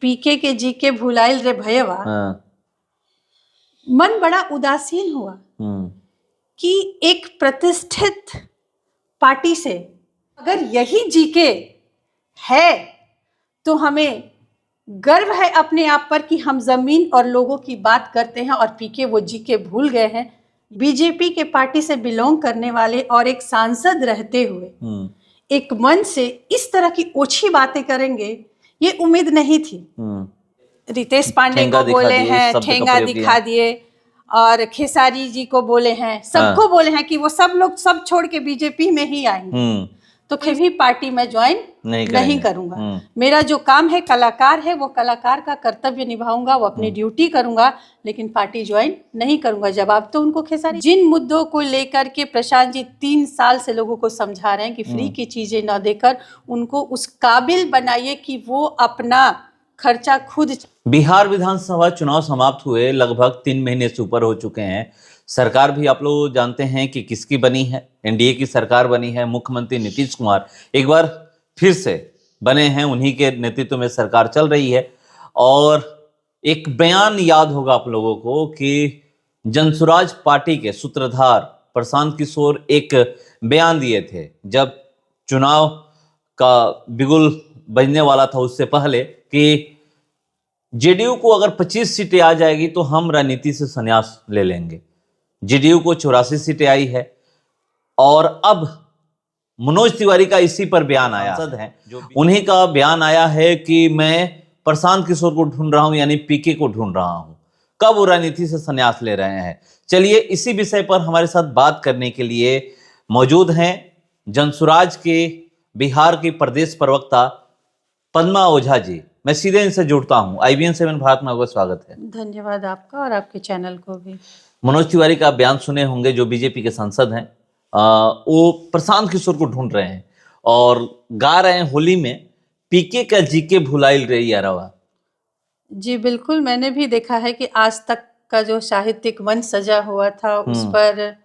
पीके के जी के भुलाइल रे भयवा। हाँ। मन बड़ा उदासीन हुआ कि एक प्रतिष्ठित पार्टी से अगर यही जीके है तो हमें गर्व है अपने आप पर कि हम जमीन और लोगों की बात करते हैं, और पीके वो जीके भूल गए हैं। बीजेपी के पार्टी से बिलोंग करने वाले और एक सांसद रहते हुए एक मन से इस तरह की ओछी बातें करेंगे ये उम्मीद नहीं थी। रितेश पांडे को बोले हैं, ठेंगा दिखा दिए, और खेसारी जी को बोले हैं, सबको बोले हैं कि वो सब लोग सब छोड़ के बीजेपी में ही आएंगे। तो कभी पार्टी में ज्वाइन नहीं करूंगा। मेरा जो काम है कलाकार है, वो कलाकार का कर्तव्य निभाऊंगा, वो अपनी ड्यूटी करूंगा, लेकिन पार्टी ज्वाइन नहीं करूंगा। जवाब तो उनको खेसारी। जिन मुद्दों को लेकर के प्रशांत जी 3 साल से लोगों को समझा रहे हैं कि फ्री की चीजें न देकर उनको उस काबिल बनाइए कि वो अपना खर्चा खुद। बिहार विधानसभा चुनाव समाप्त हुए लगभग 3 महीने से ऊपर हो चुके हैं। सरकार भी आप लोग जानते हैं कि किसकी बनी है, एनडीए की सरकार बनी है। मुख्यमंत्री नीतीश कुमार एक बार फिर से बने हैं, उन्हीं के नेतृत्व में सरकार चल रही है। और एक बयान याद होगा आप लोगों को कि जनसुराज पार्टी के सूत्रधार प्रशांत किशोर एक बयान दिए थे जब चुनाव का बिगुल बजने वाला था, उससे पहले, कि जेडीयू को अगर 25 सीटें आ जाएगी तो हम राजनीति से संन्यास ले लेंगे। जेडीयू को 84 सीटें आई है, और अब मनोज तिवारी का इसी पर बयान आया है, उन्हीं का बयान आया है कि मैं प्रशांत किशोर को ढूंढ रहा हूं, यानी पीके को ढूंढ रहा हूं। कब वो राजनीति से संन्यास ले रहे हैं? चलिए इसी विषय पर हमारे साथ बात करने के लिए मौजूद हैं जनसुराज के बिहार के प्रदेश प्रवक्ता पद्मा ओझा जी। मैं सीधे इनसे जुड़ता हूं। IBN 7 भारत में आपका स्वागत है। धन्यवाद आपका और आपके चैनल को भी। मनोज तिवारी का बयान सुने होंगे, जो बीजेपी के सांसद हैं। वो प्रशांत किशोर को ढूंढ रहे हैं और गा रहे हैं होली में, पीके का जीके भुलाइल रे यारवा। जी बिल्कुल, मैंने भी देखा है कि आज तक का जो साहित्यिक मंच सजा हुआ था उस पर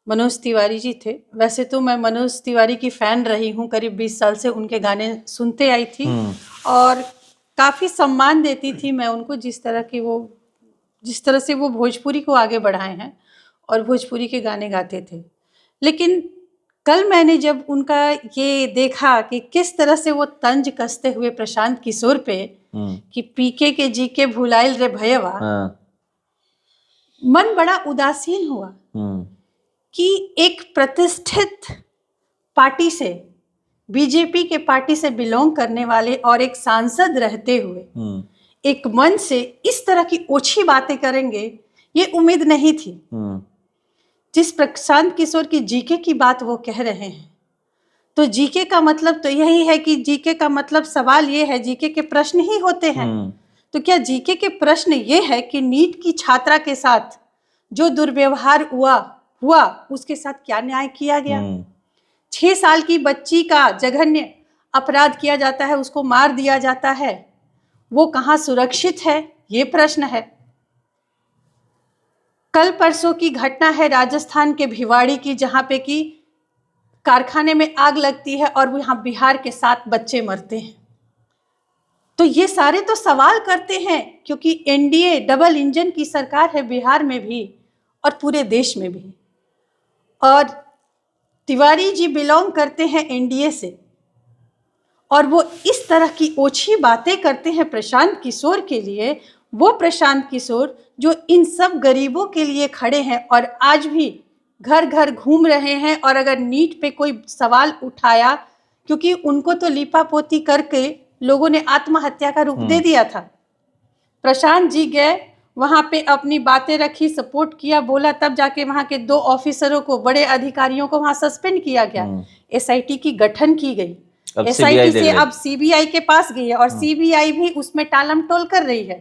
मनोज तिवारी जी थे। वैसे तो मैं मनोज तिवारी की फैन रही हूँ, करीब 20 साल से उनके गाने सुनते आई थी और काफ़ी सम्मान देती थी मैं उनको, जिस तरह से वो भोजपुरी को आगे बढ़ाए हैं और भोजपुरी के गाने गाते थे। लेकिन कल मैंने जब उनका ये देखा कि किस तरह से वो तंज कसते हुए प्रशांत किशोर पे कि पीके के जीके भुलाइल रे भयवा, मन बड़ा उदासीन हुआ कि एक प्रतिष्ठित पार्टी से, बीजेपी के पार्टी से बिलोंग करने वाले और एक सांसद रहते हुए एक मन से इस तरह की ओछी बातें करेंगे ये उम्मीद नहीं थी। जिस प्रशांत किशोर की जीके की बात वो कह रहे हैं, तो जीके का मतलब तो यही है कि जीके का मतलब सवाल ये है, जीके के प्रश्न ही होते हैं। तो क्या जीके के प्रश्न ये है कि नीट की छात्रा के साथ जो दुर्व्यवहार हुआ उसके साथ क्या न्याय किया गया? 6 साल की बच्ची का जघन्य अपराध किया जाता है, उसको मार दिया जाता है, वो कहाँ सुरक्षित है? ये प्रश्न है। कल परसों की घटना है राजस्थान के भिवाड़ी की, जहाँ पे कि कारखाने में आग लगती है और यहाँ बिहार के 7 बच्चे मरते हैं। तो ये सारे तो सवाल करते हैं, क्योंकि एनडीए डबल इंजन की सरकार है बिहार में भी और पूरे देश में भी, और तिवारी जी बिलोंग करते हैं एनडीए से, और वो इस तरह की ओछी बातें करते हैं प्रशांत किशोर के लिए। वो प्रशांत किशोर जो इन सब गरीबों के लिए खड़े हैं और आज भी घर घर घूम रहे हैं, और अगर नीट पे कोई सवाल उठाया, क्योंकि उनको तो लिपापोती करके लोगों ने आत्महत्या का रूप दे दिया था, प्रशांत जी गए वहाँ पे अपनी बातें रखी, सपोर्ट किया, बोला, तब जाके वहाँ के 2 ऑफिसरों को, बड़े अधिकारियों को वहाँ सस्पेंड किया गया। SIT की गठन की गई, SIT से अब CBI के पास गई है, और CBI भी उसमें टालमटोल कर रही है,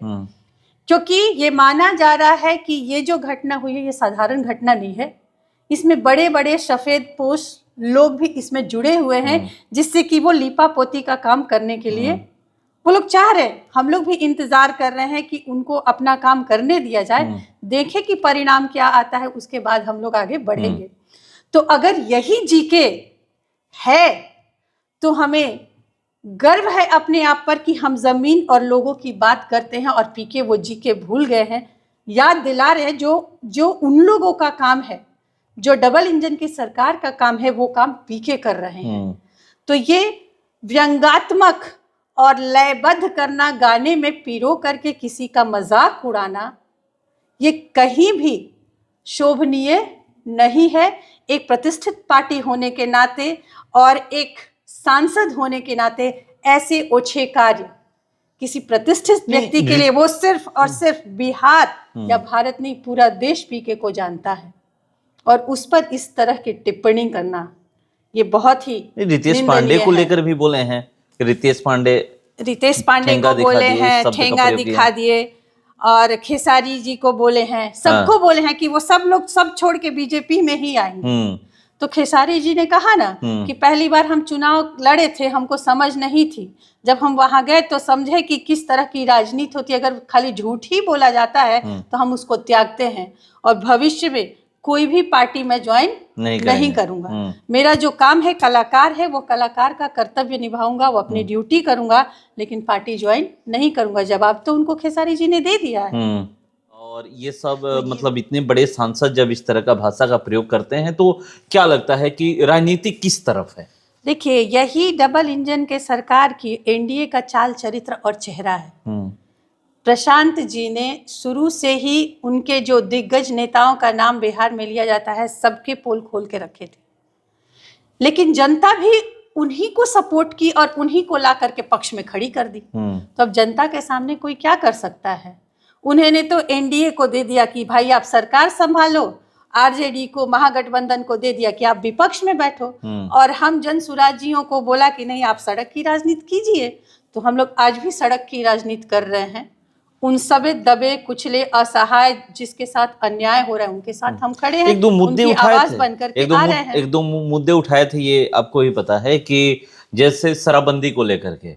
क्योंकि ये माना जा रहा है कि ये जो घटना हुई है ये साधारण घटना नहीं है। इसमें बड़े बड़े सफेद पोश लोग भी इसमें जुड़े हुए हैं, जिससे कि वो लीपापोती का काम करने के लिए वो लोग चाह रहे हैं। हम लोग भी इंतजार कर रहे हैं कि उनको अपना काम करने दिया जाए, देखें कि परिणाम क्या आता है, उसके बाद हम लोग आगे बढ़ेंगे। तो अगर यही जीके है तो हमें गर्व है अपने आप पर कि हम जमीन और लोगों की बात करते हैं और पीके वो जी के भूल गए हैं। याद दिला रहे हैं जो उन लोगों का काम है, जो डबल इंजन की सरकार का काम है, वो काम पीके कर रहे हैं। तो ये व्यंग्यात्मक और लयबद्ध करना, गाने में पिरो करके किसी का मजाक उड़ाना, ये कहीं भी शोभनीय नहीं है। एक प्रतिष्ठित पार्टी होने के नाते और एक सांसद होने के नाते ऐसे ओछे कार्य किसी प्रतिष्ठित व्यक्ति के लिए, वो सिर्फ और सिर्फ बिहार या भारत नहीं, पूरा देश पीके को जानता है, और उस पर इस तरह की टिप्पणी करना ये बहुत ही रितेश पांडे को लेकर भी बोले हैं। रितेश पांडे को बोले हैं, ठेंगा दिखा दिए, और खेसारी जी को बोले हैं, सबको बोले हैं कि वो सब लोग सब छोड़ के बीजेपी में ही आएंगे। तो खेसारी जी ने कहा ना कि पहली बार हम चुनाव लड़े थे, हमको समझ नहीं थी, जब हम वहां गए तो समझे कि किस तरह की राजनीति होती है। अगर खाली झूठ ही बोला जाता है तो हम उसको त्यागते हैं, और भविष्य में कोई भी पार्टी में ज्वाइन नहीं करूंगा। मेरा जो काम है, कलाकार है, वो कलाकार का कर्तव्य निभाऊंगा, वो अपनी ड्यूटी करूंगा, लेकिन पार्टी ज्वाइन नहीं करूंगा। जवाब तो उनको खेसारी जी ने दे दिया है। और ये सब मतलब इतने बड़े सांसद जब इस तरह का भाषा का प्रयोग करते हैं तो क्या लगता है कि राजनीति किस तरफ है? देखिए, यही डबल इंजन के सरकार की एनडीए का चाल चरित्र और चेहरा है। प्रशांत जी ने शुरू से ही उनके जो दिग्गज नेताओं का नाम बिहार में लिया जाता है, सबके पोल खोल के रखे थे, लेकिन जनता भी उन्हीं को सपोर्ट की और उन्हीं को ला करके पक्ष में खड़ी कर दी। तो अब जनता के सामने कोई क्या कर सकता है? उन्होंने तो एनडीए को दे दिया कि भाई आप सरकार संभालो, आरजेडी को, महागठबंधन को दे दिया कि आप विपक्ष में बैठो, और हम जन सुराजियों को बोला कि नहीं, आप सड़क की राजनीति कीजिए। तो हम लोग आज भी सड़क की राजनीति कर रहे हैं। उन सभी दबे कुचले असहाय जिसके साथ अन्याय हो रहा है, उनके साथ हम खड़े हैं। एक दो मुद्दे उठाए थे, एक दो मुद्दे उठाए थे, ये आपको ही पता है कि जैसे शराबबंदी को लेकर के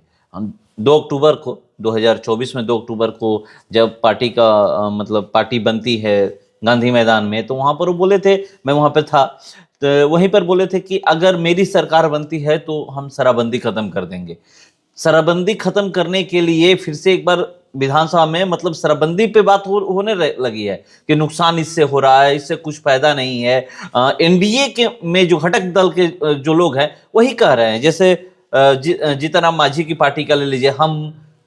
2 अक्टूबर को 2024 में 2 अक्टूबर को जब पार्टी का मतलब पार्टी बनती है गांधी मैदान में, तो वहां पर वो बोले थे, मैं वहां पर था, तो वहीं पर बोले थे कि अगर मेरी सरकार बनती है तो हम शराबबंदी खत्म कर देंगे। शराबबंदी खत्म करने के लिए फिर से एक बार विधानसभा में मतलब शराबबंदी पे बात होने लगी है कि नुकसान इससे हो रहा है, इससे कुछ फायदा नहीं है। एनडीए के में जो घटक दल के जो लोग हैं वही कह रहे हैं, जैसे जीतन राम मांझी की पार्टी का ले लीजिए हम,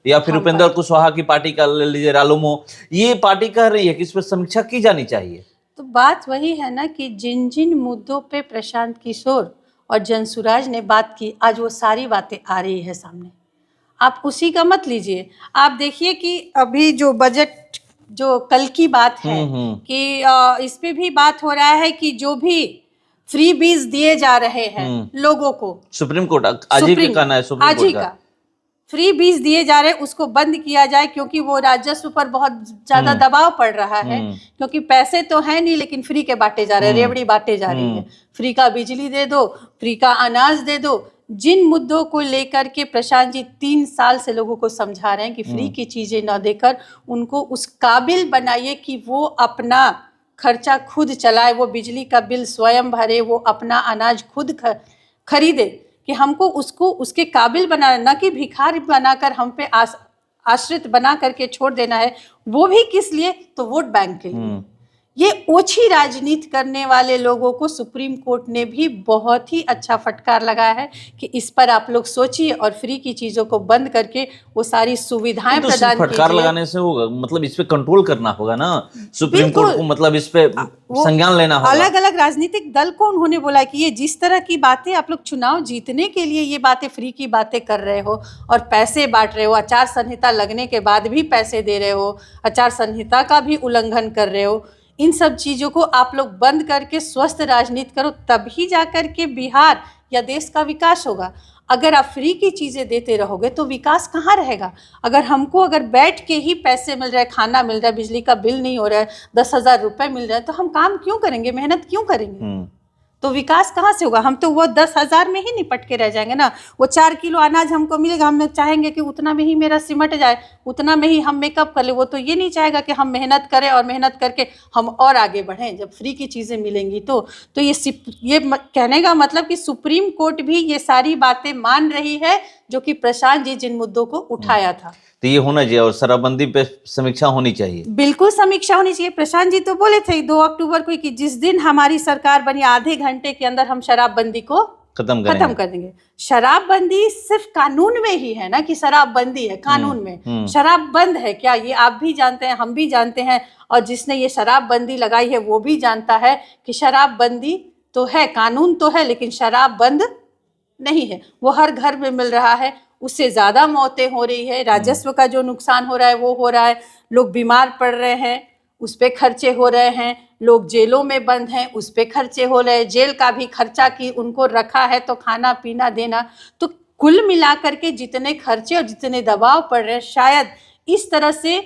या फिर उपेंद्र कुशवाहा की पार्टी का ले लीजिए रालोमो, ये पार्टी कह रही है कि इस पर समीक्षा की जानी चाहिए। तो बात वही है ना कि जिन जिन मुद्दों पे प्रशांत किशोर और जनसुराज ने बात की, आज वो सारी बातें आ रही है सामने। आप उसी का मत लीजिए। आप देखिए कि अभी जो बजट, जो कल की बात है कि इस पे भी बात हो रहा है कि जो भी फ्री बीज दिए जा रहे हैं लोगों को, सुप्रीम कोर्ट आज ही का कहना है, सुप्रीम कोर्ट का फ्री बीज दिए जा रहे हैं उसको बंद किया जाए, क्योंकि वो राजस्व पर बहुत ज्यादा दबाव पड़ रहा है। क्योंकि पैसे तो है नहीं, लेकिन फ्री के बांटे जा रहे हैं, रेवड़ी बांटे जा रही है। फ्री का बिजली दे दो, फ्री का अनाज दे दो। जिन मुद्दों को लेकर के प्रशांत जी 3 साल से लोगों को समझा रहे हैं कि फ्री की चीजें न देकर उनको उस काबिल बनाइए कि वो अपना खर्चा खुद चलाए, वो बिजली का बिल स्वयं भरे, वो अपना अनाज खुद खरीदे, कि हमको उसको उसके काबिल बनाना, न कि भिखारी बनाकर हम पे आश्रित बना करके छोड़ देना है। वो भी किस लिए? तो वोट बैंक के लिए। ये ओछी राजनीति करने वाले लोगों को सुप्रीम कोर्ट ने भी बहुत ही अच्छा फटकार लगाया है कि इस पर आप लोग सोचिए और फ्री की चीजों को बंद करके वो सारी सुविधाएं प्रदान कीजिए। फटकार लगाने से होगा, मतलब इस पे कंट्रोल करना होगा ना सुप्रीम कोर्ट को, मतलब इस पे संज्ञान लेना होगा। अलग अलग राजनीतिक दल को उन्होंने बोला कि ये जिस तरह की बातें आप लोग चुनाव जीतने के लिए ये बातें फ्री की बातें कर रहे हो और पैसे बांट रहे हो, आचार संहिता लगने के बाद भी पैसे दे रहे हो, आचार संहिता का भी उल्लंघन कर रहे हो, इन सब चीज़ों को आप लोग बंद करके स्वस्थ राजनीति करो, तभी जाकर के बिहार या देश का विकास होगा। अगर आप फ्री की चीज़ें देते रहोगे तो विकास कहाँ रहेगा? अगर बैठ के ही पैसे मिल रहे हैं, खाना मिल रहा है, बिजली का बिल नहीं हो रहा है, 10,000 रुपये मिल रहा है, तो हम काम क्यों करेंगे, मेहनत क्यों करेंगे? तो विकास कहाँ से होगा? हम तो वो 10,000 में ही निपट के रह जाएंगे ना। वो 4 किलो अनाज हमको मिलेगा, हम चाहेंगे कि उतना में ही मेरा सिमट जाए, उतना में ही हम मेकअप कर ले। वो तो ये नहीं चाहेगा कि हम मेहनत करें और मेहनत करके हम और आगे बढ़ें। जब फ्री की चीज़ें मिलेंगी तो ये कहने का मतलब कि सुप्रीम कोर्ट भी ये सारी बातें मान रही है जो कि प्रशांत जी जिन मुद्दों को उठाया था। तो ये होना चाहिए और शराबबंदी पे समीक्षा होनी चाहिए। बिल्कुल समीक्षा होनी चाहिए। प्रशांत जी तो बोले थे 2 अक्टूबर को कि जिस दिन हमारी सरकार बनी आधे घंटे के अंदर हम शराबबंदी को खत्म कर देंगे। शराबबंदी सिर्फ कानून में ही है ना कि शराबबंदी है, कानून में। शराब बंद है क्या? ये आप भी जानते हैं, हम भी जानते हैं, और जिसने ये शराबबंदी लगाई है वो भी जानता है कि शराबबंदी तो है, कानून तो है, लेकिन शराब बंद नहीं है। वो हर घर में मिल रहा है, उससे ज्यादा मौतें हो रही है, राजस्व का जो नुकसान हो रहा है वो हो रहा है, लोग बीमार पड़ रहे हैं उस पे खर्चे हो रहे हैं, लोग जेलों में बंद हैं उस पे खर्चे हो रहे हैं, जेल का भी खर्चा कि उनको रखा है तो खाना पीना देना। तो कुल मिलाकर के जितने खर्चे और जितने दबाव पड़ रहे हैं, शायद इस तरह से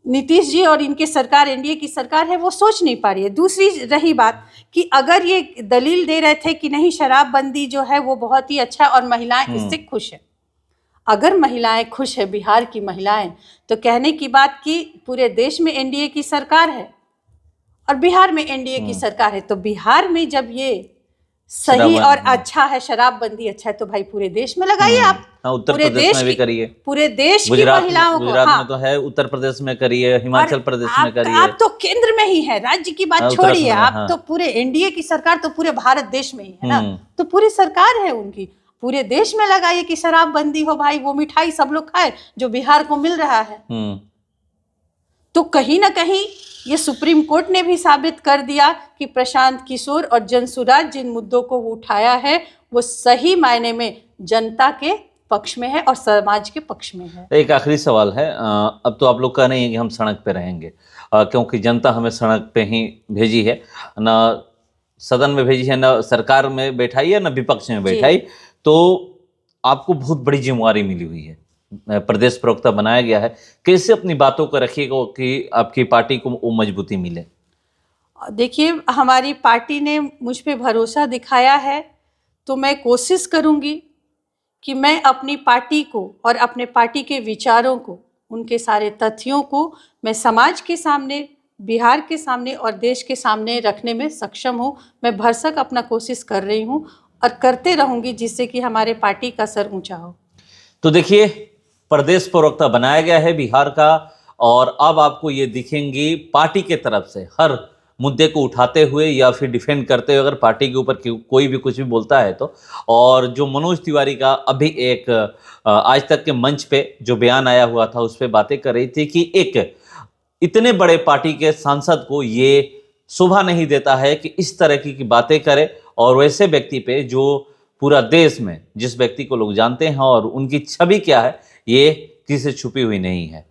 नीतीश जी और इनकी सरकार, एनडीए की सरकार है, वो सोच नहीं पा रही है। दूसरी रही बात कि अगर ये दलील दे रहे थे कि नहीं शराबबंदी जो है वो बहुत ही अच्छा और महिलाएं इससे खुश है। अगर महिलाएं खुश है, बिहार की महिलाएं, तो कहने की बात कि पूरे देश में एनडीए की सरकार है और बिहार में एनडीए की सरकार है, तो बिहार में जब ये सही और अच्छा है, शराबबंदी अच्छा है, तो भाई पूरे देश में लगाइए आप। उत्तर प्रदेश में भी करिए, पूरे देश की महिलाओं को। गुजरात में तो है, उत्तर प्रदेश में करिए, हिमाचल प्रदेश में करिए। आप तो केंद्र में ही है, राज्य की बात छोड़िए, आप तो पूरे एनडीए की सरकार तो पूरे भारत देश में ही है ना, तो पूरी सरकार है उनकी, पूरे देश में लगाइए कि शराबबंदी हो भाई, वो मिठाई सब लोग खाए जो बिहार को मिल रहा है। तो कहीं ना कहीं ये सुप्रीम कोर्ट ने भी साबित कर दिया कि प्रशांत किशोर और जनसुराज जिन मुद्दों को उठाया है वो सही मायने में जनता के पक्ष में है और समाज के पक्ष में है। एक आखिरी सवाल है, अब तो आप लोग कह रहे हैं कि हम सड़क पे रहेंगे, क्योंकि जनता हमें सड़क पे ही भेजी है, ना सदन में भेजी है, ना सरकार में बैठाई है, ना विपक्ष में बैठाई, तो आपको बहुत बड़ी जिम्मेवारी मिली हुई है, प्रदेश प्रवक्ता बनाया गया है। कैसे अपनी बातों को रखिएगा कि आपकी पार्टी को वो मजबूती मिले? देखिए, हमारी पार्टी ने मुझ पे भरोसा दिखाया है, तो मैं कोशिश करूंगी कि मैं अपनी पार्टी को और अपने पार्टी के विचारों को, उनके सारे तथ्यों को मैं समाज के सामने, बिहार के सामने और देश के सामने रखने में सक्षम हूँ। मैं भरसक अपना कोशिश कर रही हूँ और करते रहूंगी, जिससे कि हमारे पार्टी का सर ऊंचा हो। तो देखिए, प्रदेश प्रवक्ता बनाया गया है बिहार का, और अब आपको ये दिखेंगी पार्टी के तरफ से हर मुद्दे को उठाते हुए या फिर डिफेंड करते हुए, अगर पार्टी के ऊपर कोई भी कुछ भी बोलता है तो। और जो मनोज तिवारी का अभी एक आज तक के मंच पे जो बयान आया हुआ था, उस पर बातें कर रही थी कि एक इतने बड़े पार्टी के सांसद को ये शोभा नहीं देता है कि इस तरह की बातें करे, और वैसे व्यक्ति पे जो पूरा देश में जिस व्यक्ति को लोग जानते हैं और उनकी छवि क्या है ये किसी से छुपी हुई नहीं है।